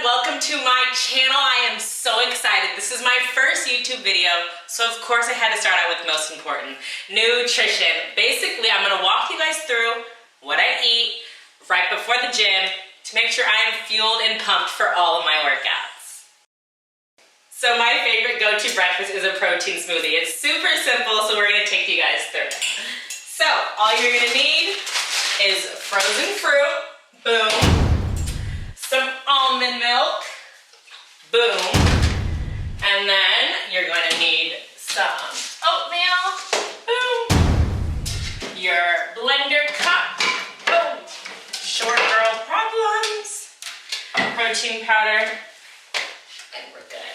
welcome to my channel. I am so excited. This is my first YouTube video, so of course I had to start out with most important, nutrition. Basically, I'm gonna walk you guys through what I eat right before the gym to make sure I am fueled and pumped for all of my workouts. So my favorite go-to breakfast is a protein smoothie. It's super simple, so we're gonna take you guys through it. So all you're gonna need is frozen fruit, boom. Some almond milk, boom, and then you're going to need some oatmeal, boom, your blender cup, boom, short girl problems, protein powder, and we're good.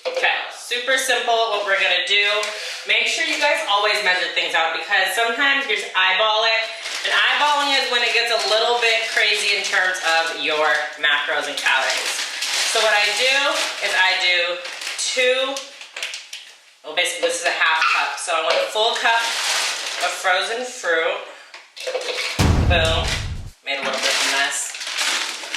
Okay, super simple what we're going to do. Make sure you guys always measure things out because sometimes you just eyeball it. And eyeballing is when it gets a little bit crazy in terms of your macros and calories. So what I do is I do basically this is a half cup. So I want a full cup of frozen fruit. Boom. Made a little bit of a mess.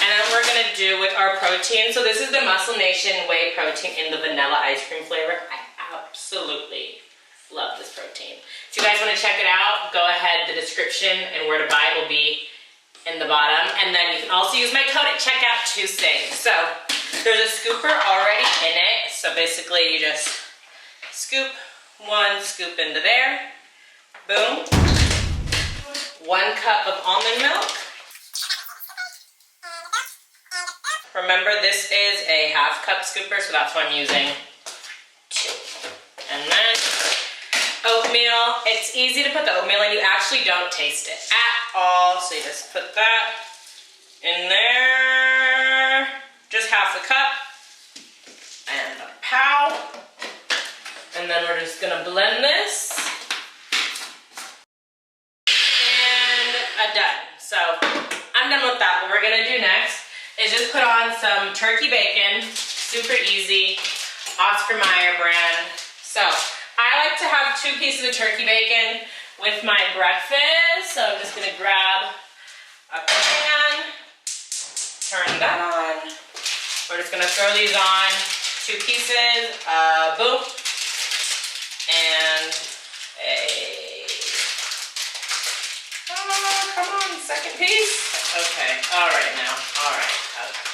And then we're gonna do with our protein. So this is the Muscle Nation whey protein in the vanilla ice cream flavor. I absolutely love this protein. If you guys want to check it out, go ahead. The description and where to buy it will be in the bottom. And then you can also use my code at checkout to save. So there's a scooper already in it. So basically you just scoop one scoop into there. Boom. 1 cup of almond milk. Remember, this is a half cup scooper, so that's why I'm using 2. And then oatmeal. It's easy to put the oatmeal in. You actually don't taste it at all. So you just put that in there. Just half a cup. And a pow. And then we're just gonna blend this. And I'm done. So I'm done with that. What we're gonna do next is just put on some turkey bacon. Super easy. Oscar Mayer brand. So I like to have 2 pieces of turkey bacon with my breakfast. So I'm just gonna grab a pan, turn that on. We're just gonna throw these on, 2 pieces, boom, and come on, second piece. Okay, all right now, all right, okay.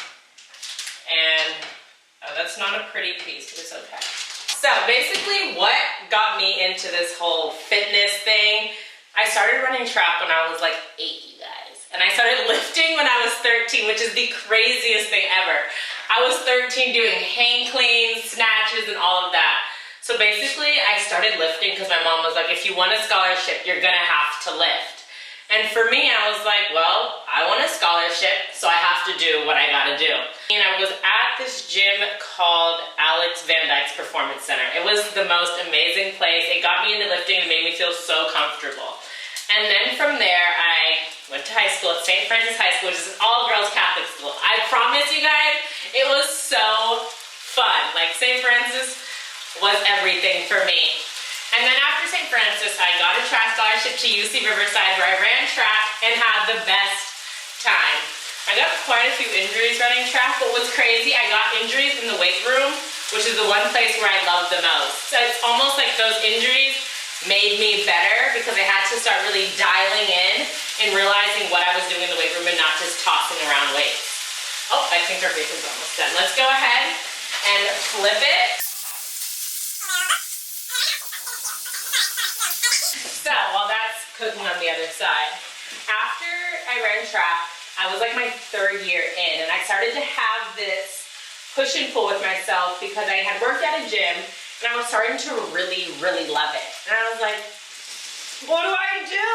And that's not a pretty piece, but it's okay. So basically what got me into this whole fitness thing, I started running track when I was like 8, you guys. And I started lifting when I was 13, which is the craziest thing ever. I was 13 doing hang cleans, snatches, and all of that. So basically I started lifting because my mom was like, if you want a scholarship, you're gonna have to lift. And for me, I was like, well, I want a scholarship, so I have to do what I gotta do. And I was at this gym called Alex Van Dyke's Performance Center. It was the most amazing place. It got me into lifting and made me feel so comfortable. And then from there, I went to high school at St. Francis High School, which is an all-girls Catholic school. I promise you guys, it was so fun. Like, St. Francis was everything for me. And then after St. Francis, I got a track scholarship to UC Riverside where I ran track and had the best time. I got quite a few injuries running track, but what's crazy, I got injuries in the weight room, which is the one place where I love the most. So it's almost like those injuries made me better because I had to start really dialing in and realizing what I was doing in the weight room and not just tossing around weights. Oh, I think our bacon's almost done. Let's go ahead and flip it. So while that's cooking on the other side, after I ran track, I was like my 3rd year in, and I started to have this push and pull with myself because I had worked at a gym and I was starting to really, really love it. And I was like, what do I do?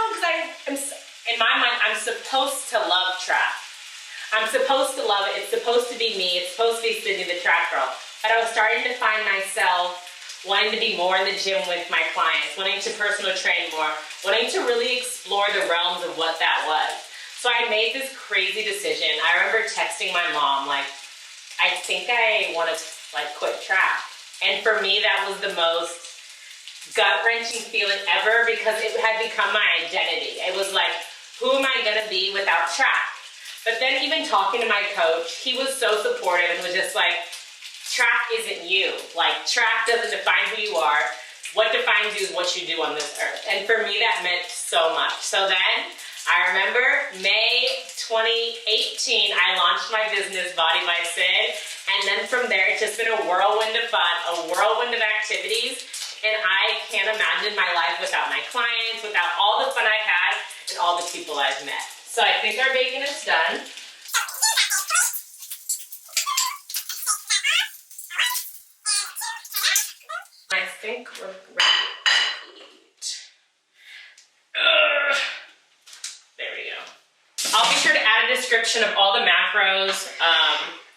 Because in my mind, I'm supposed to love track. I'm supposed to love it. It's supposed to be me. It's supposed to be Sydney the track girl. But I was starting to find myself wanting to be more in the gym with my clients, wanting to personal train more, wanting to really explore the realms of what that was. So I made this crazy decision. I remember texting my mom, like, I think I want to like quit track. And for me, that was the most gut-wrenching feeling ever because it had become my identity. It was like, who am I gonna be without track? But then even talking to my coach, he was so supportive and was just like, track isn't you. Like, track doesn't define who you are. What defines you is what you do on this earth. And for me, that meant so much. So then, I remember May 2018, I launched my business, Body by Sid. And then from there, it's just been a whirlwind of fun, a whirlwind of activities. And I can't imagine my life without my clients, without all the fun I've had, and all the people I've met. So I think our bacon is done. I think we're ready to eat. There we go. I'll be sure to add a description of all the macros,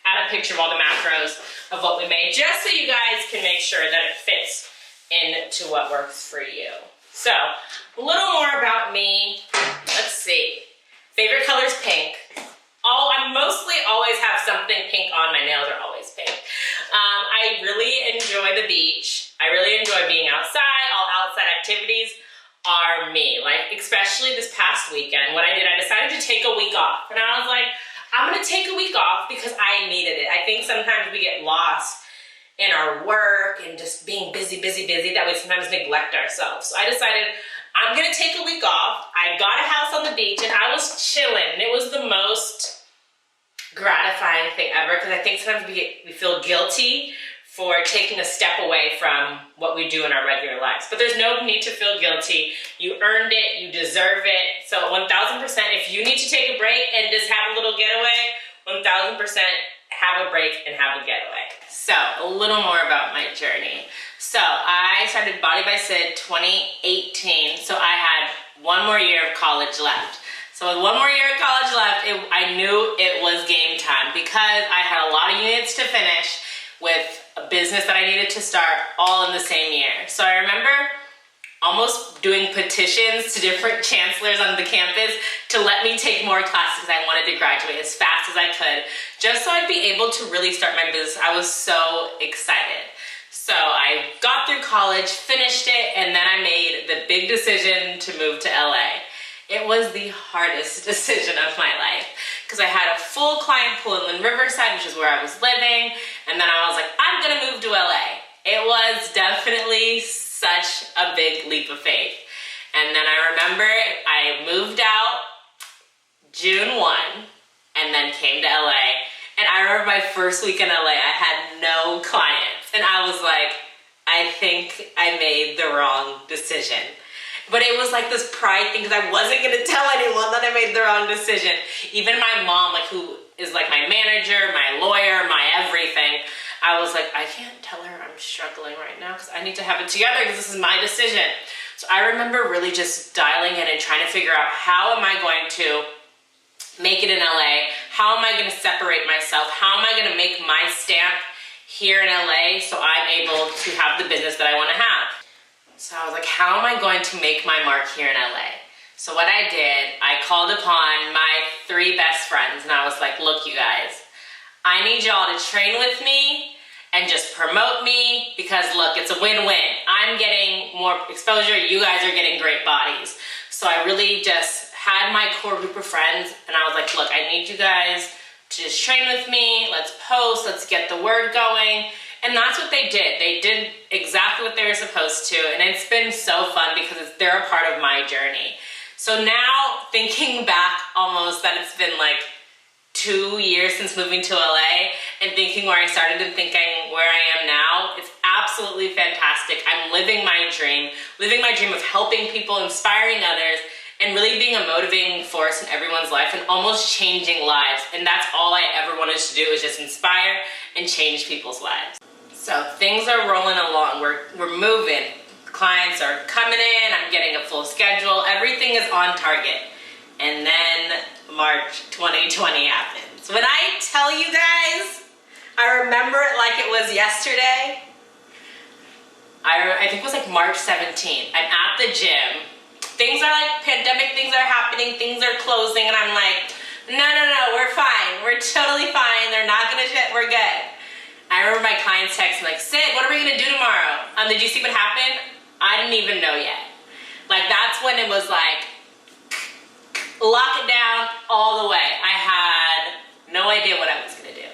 add a picture of all the macros of what we made, just so you guys can make sure that it fits into what works for you. So, a little more about me. Let's see. Favorite color is pink. I mostly always have something pink on. My nails are always pink. I really enjoy the beach. I really enjoy being outside. All outside activities are me. Like, especially this past weekend, what I did, I decided to take a week off. And I was like, I'm gonna take a week off because I needed it. I think sometimes we get lost in our work and just being busy, that we sometimes neglect ourselves. So I decided I'm gonna take a week off. I got a house on the beach and I was chilling. And it was the most gratifying thing ever, because I think sometimes we feel guilty for taking a step away from what we do in our regular lives. But there's no need to feel guilty. You earned it, you deserve it. So 1000%, if you need to take a break and just have a little getaway, 1000% have a break and have a getaway. So a little more about my journey. So I started Body by Sid 2018. So I had one more year of college left. So with one more year of college left, I knew it was game time, because I had a lot of units to finish with a business that I needed to start all in the same year. So I remember almost doing petitions to different chancellors on the campus to let me take more classes, because I wanted to graduate as fast as I could, just so I'd be able to really start my business. I was so excited. So I got through college, finished it, and then I made the big decision to move to LA. It was the hardest decision of my life, because I had a full client pool in Riverside, which is where I was living, and then I was like, I'm gonna move to LA. It was definitely such a big leap of faith. And then I remember I moved out June 1 and then came to LA. And I remember my first week in LA, I had no clients. And I was like, I think I made the wrong decision. But it was like this pride thing, because I wasn't gonna tell anyone that I made the wrong decision. Even my mom, like, who is like my manager, my lawyer, my everything, I was like, I can't tell her I'm struggling right now, because I need to have it together, because this is my decision. So I remember really just dialing in and trying to figure out, how am I going to make it in LA? How am I gonna separate myself? How am I gonna make my stamp here in LA so I'm able to have the business that I wanna have? So I was like, how am I going to make my mark here in LA? So what I did, I called upon my 3 best friends, and I was like, look, you guys, I need y'all to train with me and just promote me, because look, it's a win-win. I'm getting more exposure, you guys are getting great bodies. So I really just had my core group of friends, and I was like, look, I need you guys to just train with me, let's post, let's get the word going. And that's what they did. They did exactly what they were supposed to, and it's been so fun, because they're a part of my journey. So now, thinking back almost that it's been like 2 years since moving to LA, and thinking where I started and thinking where I am now, it's absolutely fantastic. I'm living my dream of helping people, inspiring others, and really being a motivating force in everyone's life, and almost changing lives. And that's all I ever wanted to do, is just inspire and change people's lives. So things are rolling along, we're moving. Clients are coming in, I'm getting a full schedule, everything is on target. And then March 2020 happens. When I tell you guys, I remember it like it was yesterday. I think it was like March 17th. I'm at the gym. Things are like pandemic, things are happening, things are closing, and I'm like, no, we're fine. We're totally fine. They're not gonna shit, we're good. I remember my clients texting like, Sid, what are we gonna do tomorrow? Did you see what happened? I didn't even know yet. Like, that's when it was like, lock it down all the way. I had No idea what I was gonna do.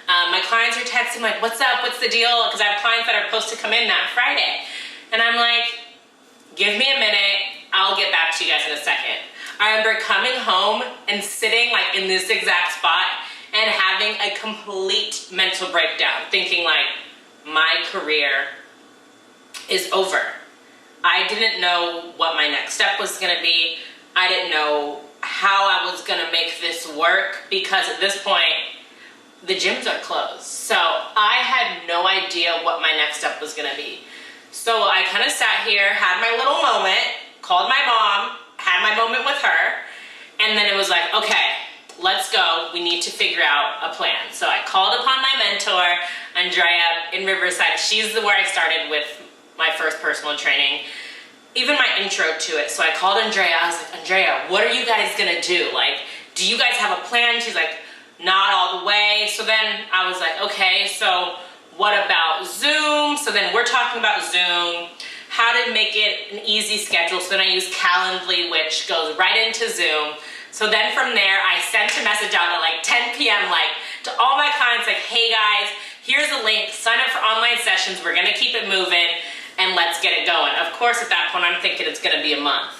My clients are texting like, what's up, what's the deal? Because I have clients that are supposed to come in that Friday. And I'm like, give me a minute, I'll get back to you guys in a second. I remember coming home and sitting like in this exact spot and having a complete mental breakdown, thinking like, my career is over. I didn't know what my next step was gonna be. I didn't know how I was gonna make this work because at this point, the gyms are closed. So I had no idea what my next step was gonna be. So I kind of sat here, had my little moment, called my mom, had my moment with her, and then it was like, okay, let's go. We need to figure out a plan. So I called upon my mentor, Andrea in Riverside. She's where I started with my first personal training, even my intro to it. So I called Andrea. I was like, Andrea, what are you guys gonna do? Like, do you guys have a plan? She's like, not all the way. So then I was like, okay, so what about Zoom? So then we're talking about Zoom, how to make it an easy schedule. So then I use Calendly, which goes right into Zoom. So then from there, I sent a message out at like 10 p.m. like to all my clients, like, hey guys, here's a link, sign up for online sessions. We're gonna keep it moving and let's get it going. Of course, at that point, I'm thinking it's gonna be a month.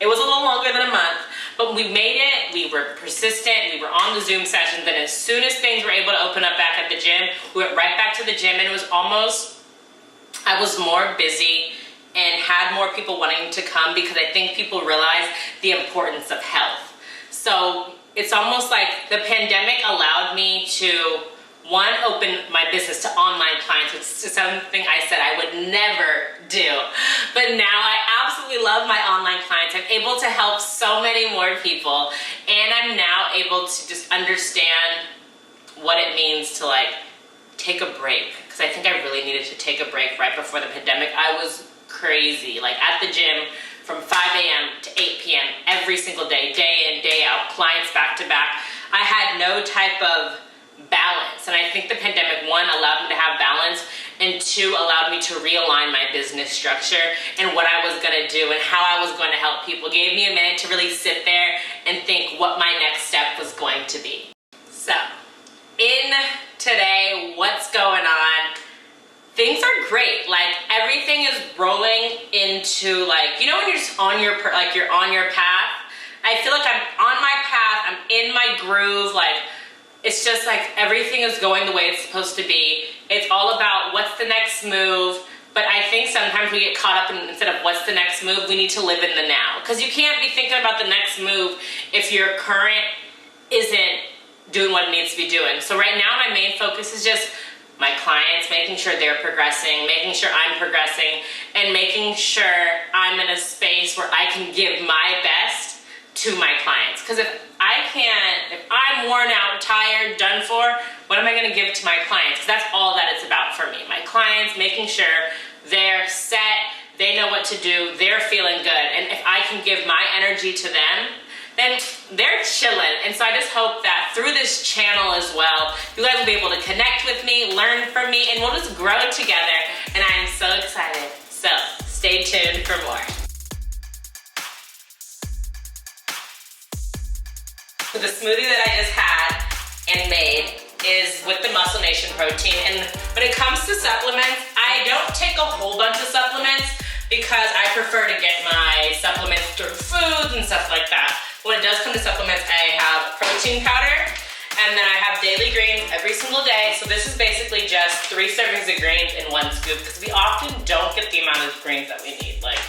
It was a little longer than a month, but we made it, we were persistent, we were on the Zoom sessions, and as soon as things were able to open up back at the gym, we went right back to the gym, and it was almost, I was more busy and had more people wanting to come because I think people realize the importance of health. So it's almost like the pandemic allowed me to, one, open my business to online clients, which is something I said I would never do. But now I absolutely love my online clients. I'm able to help so many more people, and I'm now able to just understand what it means to like take a break. Because I think I really needed to take a break right before the pandemic. I was crazy, like at the gym from 5 a.m. to 8 p.m. every single day, day in, day out, clients back to back. I had no type of balance, and I think the pandemic, one, allowed me to have balance, and two, allowed me to realign my business structure and what I was gonna do and how I was going to help people. Gave me a minute to really sit there and think what my next step was going to be. So, in today, what's going on? Things are great. Like, everything is rolling into, like, you know when you're just on your, like, you're on your path? I feel like I'm on my path, I'm in my groove, like, it's just like everything is going the way it's supposed to be. It's all about what's the next move. But I think sometimes we get caught up in, instead of what's the next move, we need to live in the now. Because you can't be thinking about the next move if your current isn't doing what it needs to be doing. So right now my main focus is just my clients, making sure they're progressing, making sure I'm progressing, and making sure I'm in a space where I can give my best to my clients. Because if I'm worn out, tired, done for, what am I gonna give to my clients? Because that's all that it's about for me. My clients, making sure they're set, they know what to do, they're feeling good. And if I can give my energy to them, then they're chilling. And so I just hope that through this channel as well, you guys will be able to connect with me, learn from me, and we'll just grow together. And I am so excited. So stay tuned for more. So the smoothie that I just had and made is with the Muscle Nation protein. And when it comes to supplements, I don't take a whole bunch of supplements because I prefer to get my supplements through foods and stuff like that. When it does come to supplements, I have protein powder, and then I have daily greens every single day. So this is basically just 3 servings of greens in 1 scoop because we often don't get the amount of greens that we need. Like,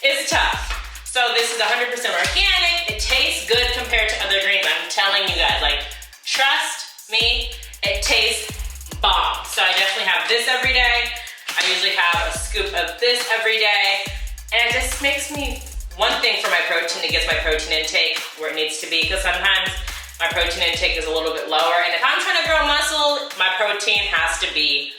it's tough. So this is 100% organic. It tastes good compared to other greens. I'm telling you guys, like, trust me, it tastes bomb. So I definitely have this every day. I usually have a scoop of this every day. And it just makes me, one thing for my protein, it gets my protein intake where it needs to be, because sometimes my protein intake is a little bit lower. And if I'm trying to grow muscle, my protein has to be